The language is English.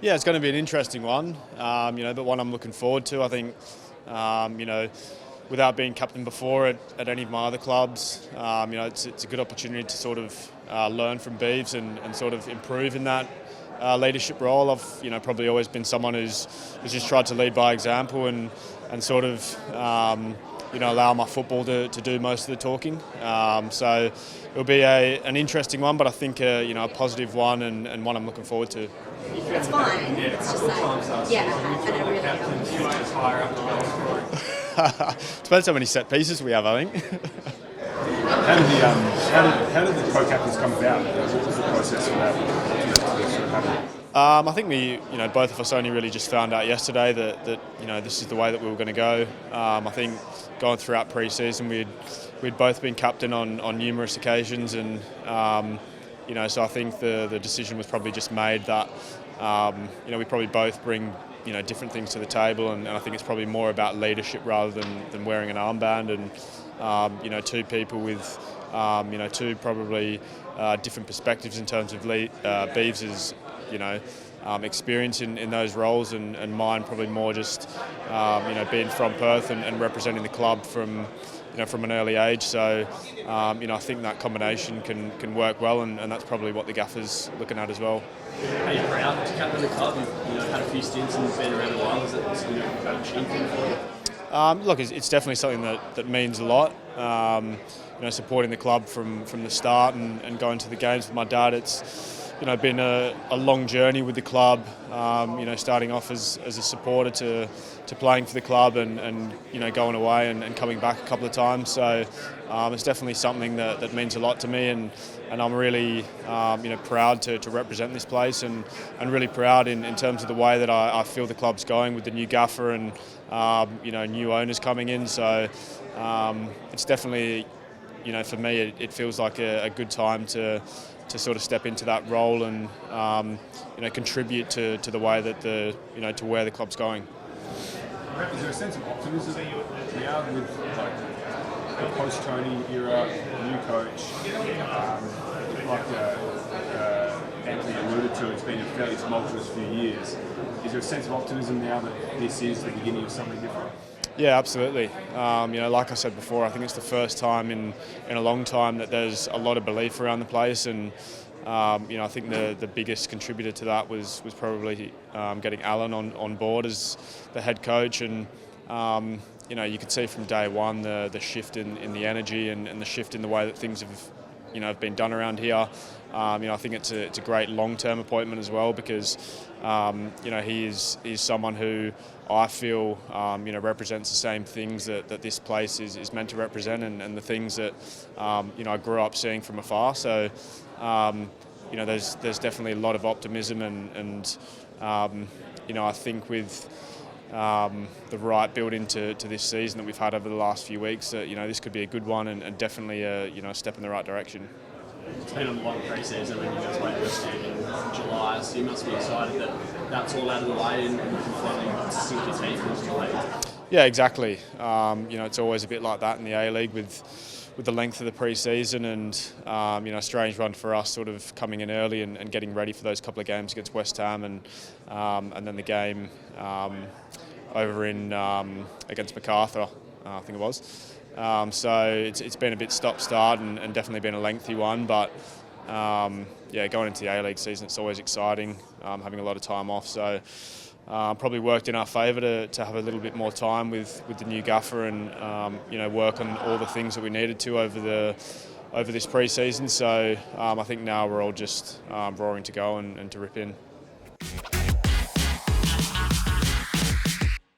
Yeah, it's going to be an interesting one, but one I'm looking forward to. I think, without being captain before at any of my other clubs, it's a good opportunity to sort of learn from Beeves and sort of improve in that leadership role. I've probably always been someone who's just tried to lead by example and sort of allow my football to do most of the talking. So it'll be an interesting one, but I think a positive one and one I'm looking forward to. It's fine. It's just like, and it really helps. Depends how many set pieces we have, I think. How did the co-captains come about? What was the process for that? I think we, both of us only really just found out yesterday that this is the way that we were going to go. I think going throughout pre-season, we'd both been captain on numerous occasions, and so I think the decision was probably just made that we probably both bring different things to the table, and I think it's probably more about leadership rather than wearing an armband, and two people with two probably different perspectives in terms of Beaves's experience in those roles, and mine probably more just being from Perth and representing the club from an early age. So I think that combination can work well, and that's probably what the gaffer's looking at as well. Are you proud to captain the club? You've had a few stints and been around a while. Is it a achievement for you? Look, it's definitely something that means a lot. Supporting the club from the start and going to the games with my dad. It's been a long journey with the club. Starting off as a supporter to playing for the club and going away and coming back a couple of times. So it's definitely something that means a lot to me, and I'm really proud to represent this place, and really proud in terms of the way that I feel the club's going with the new gaffer and new owners coming in. So it's definitely, for me, it feels like a good time to sort of step into that role and contribute to the way that to where the club's going. Is there a sense of optimism now with the post-Tony era, new coach, Anthony alluded to? It's been a fairly tumultuous few years. Is there a sense of optimism now that this is the beginning of something different? Yeah, absolutely. Like I said before, I think it's the first time in a long time that there's a lot of belief around the place, and I think the biggest contributor to that was probably getting Alan on board as the head coach, and you could see from day one the shift in the energy and the shift in the way that things have been done around here. I think it's a great long-term appointment as well, because he is someone who I feel represents the same things that this place is meant to represent, and the things that I grew up seeing from afar. So there's definitely a lot of optimism, and I think with the right build into this season that we've had over the last few weeks, this could be a good one, and definitely a step in the right direction. It's been a long pre-season, and you guys played first game in July, so you must be excited that that's all out of the way and you can finally sink your teeth into the league. Yeah, exactly. It's always a bit like that in the A-League with the length of the pre-season, and a strange one for us, sort of coming in early and getting ready for those couple of games against West Ham and then the game over in against MacArthur, I think it was. So it's been a bit stop-start and definitely been a lengthy one, but going into the A-League season, it's always exciting, having a lot of time off. So probably worked in our favour to have a little bit more time with the new gaffer and work on all the things that we needed to over this pre-season. So I think now we're all just roaring to go and to rip in.